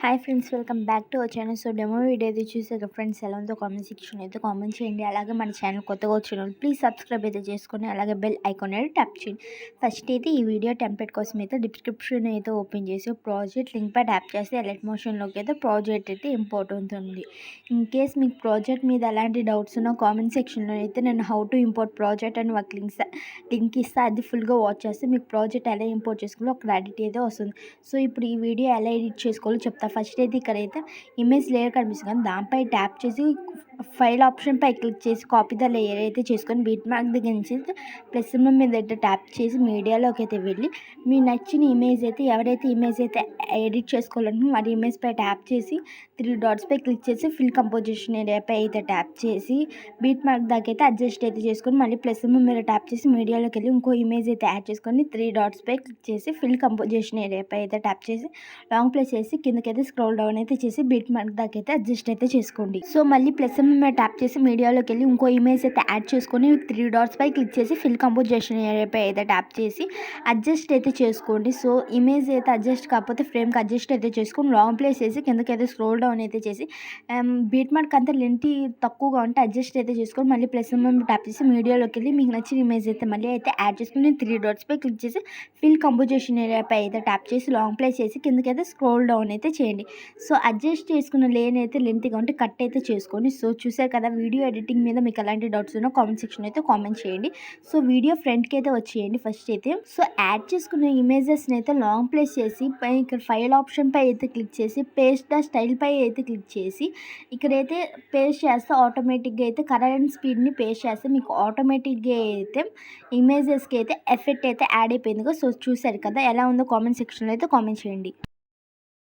Hi friends, welcome back to our channel. So demo video అయితే చూసాక friends ఎలా ఉందో కామెంట్ సెక్షన్ అయితే కామెంట్ చేయండి. అలాగే మన ఛానల్ కొత్తగా వచ్చిన ప్లీజ్ సబ్స్క్రైబ్ అయితే చేసుకొని అలాగే బెల్ ఐకాన్ అయితే ట్యాప్ చేయండి. ఫస్ట్ అయితే ఈ వీడియో టెంప్లెట్ కోసం అయితే డిస్క్రిప్షన్ అయితే ఓపెన్ చేసి ప్రాజెక్ట్ లింక్ పై ట్యాప్ చేస్తే ఎలర్ట్ మోషన్లోకి అయితే ప్రాజెక్ట్ అయితే ఇంపోర్ట్ అవుతుంది. ఇన్ కేస్ మీకు ప్రాజెక్ట్ మీద ఎలాంటి డౌట్స్ ఉన్నా కామెంట్ సెక్షన్లో అయితే నేను హౌ టు ఇంపోర్ట్ ప్రాజెక్ట్ అని ఒక లింక్ ఇస్తే అది ఫుల్గా వాచ్ చేస్తే మీకు ప్రాజెక్ట్ ఎలా ఇంపోర్ట్ చేసుకోవాలో ఒక క్లారిటీ అయితే వస్తుంది. సో ఇప్పుడు ఈ వీడియో ఎలా ఎడిట్ చేసుకోవాలో చెప్తా. ఫస్ట్ అయితే ఇక్కడైతే ఇమేజ్ లేయర్ కనిపిస్తుంది కానీ దానిపై ట్యాప్ చేసి ఫైల్ ఆప్షన్పై క్లిక్ చేసి కాపీ ద లేయర్ అయితే చేసుకొని బీట్ మార్క్ దగ్గర నుంచి ప్లస్ మీద అయితే ట్యాప్ చేసి మీడియాలోకి అయితే వెళ్ళి మీ నచ్చిన ఇమేజ్ అయితే ఎవరైతే ఇమేజ్ అయితే ఎడిట్ చేసుకోవాలంటే వారి ఇమేజ్ పై ట్యాప్ చేసి 3 డాట్స్పై క్లిక్ చేసి ఫిల్ కంపోజిషన్ ఏరియాపై అయితే ట్యాప్ చేసి బీట్ మార్క్ దాకా అయితే అడ్జస్ట్ అయితే చేసుకొని మళ్ళీ ప్లస్ మీద ట్యాప్ చేసి మీడియాలోకి వెళ్ళి ఇంకో ఇమేజ్ అయితే యాడ్ చేసుకొని 3 డాట్స్పై క్లిక్ చేసి ఫిల్ కంపోజిషన్ ఏరియాపై అయితే ట్యాప్ చేసి లాంగ్ ప్లేస్ చేసి కిందకైతే స్క్రోల్ డౌన్ అయితే చేసి బీట్ మార్క్ దాకా అయితే అడ్జస్ట్ అయితే చేసుకోండి. సో మళ్ళీ ప్లస్ మీద ట్యాప్ చేసి మీడియాలోకి వెళ్ళి ఇంకో ఇమేజ్ అయితే యాడ్ చేసుకొని 3 డాట్స్పై క్లిక్ చేసి ఫిల్ కంపోజిషన్ ఏరియాపై అయితే ట్యాప్ చేసి అడ్జస్ట్ అయితే చేసుకోండి. సో ఇమేజ్ అయితే అడ్జస్ట్ కాకపోతే ఫ్రేమ్కి అడ్జస్ట్ అయితే చేసుకొని లాంగ్ ప్లేస్ చేసి కిందకైతే స్క్రోల్ డౌన్ అయితే చేసి బీట్ మార్క్ అంతా లెంత్ తక్కువగా ఉంటే అడ్జస్ట్ అయితే చేసుకొని మళ్ళీ ప్లస్ ట్యాప్ చేసి మీడియాలోకి వెళ్ళి మీకు నచ్చిన ఇమేజ్ అయితే మళ్ళీ అయితే యాడ్ చేసుకుని 3 డాట్స్పై క్లిక్ చేసి ఫిల్ కంపోజిషన్ ఏరియాపై అయితే ట్యాప్ చేసి లాంగ్ ప్లేస్ చేసి కిందకైతే స్క్రోల్ డౌన్ అయితే చేయండి. సో అడ్జస్ట్ చేసుకున్న లేన్ అయితే లెంత్గా ఉంటే కట్ అయితే చేసుకొని. సో చూసారు కదా, వీడియో ఎడిటింగ్ మీద మీకు ఎలాంటి డౌట్స్ ఉన్నా కామెంట్ సెక్షన్ అయితే కామెంట్ చేయండి. సో వీడియో ఫ్రంట్కి అయితే వచ్చేయండి. ఫస్ట్ అయితే సో యాడ్ చేసుకున్న ఇమేజెస్ని అయితే లాంగ్ ప్లేస్ చేసి ఇక్కడ ఫైల్ ఆప్షన్ పై అయితే క్లిక్ చేసి పేస్ట్ ద స్టైల్ పై అయితే క్లిక్ చేసి ఇక్కడైతే పేస్ట్ చేస్తే ఆటోమేటిక్గా అయితే కరెంట్ స్పీడ్ని పేస్ట్ చేస్తే మీకు ఆటోమేటిక్గా అయితే ఇమేజెస్కి అయితే ఎఫెక్ట్ అయితే యాడ్ అయిపోయింది. సో చూసారు కదా, ఎలా ఉందో కామెంట్ సెక్షన్లో అయితే కామెంట్ చేయండి.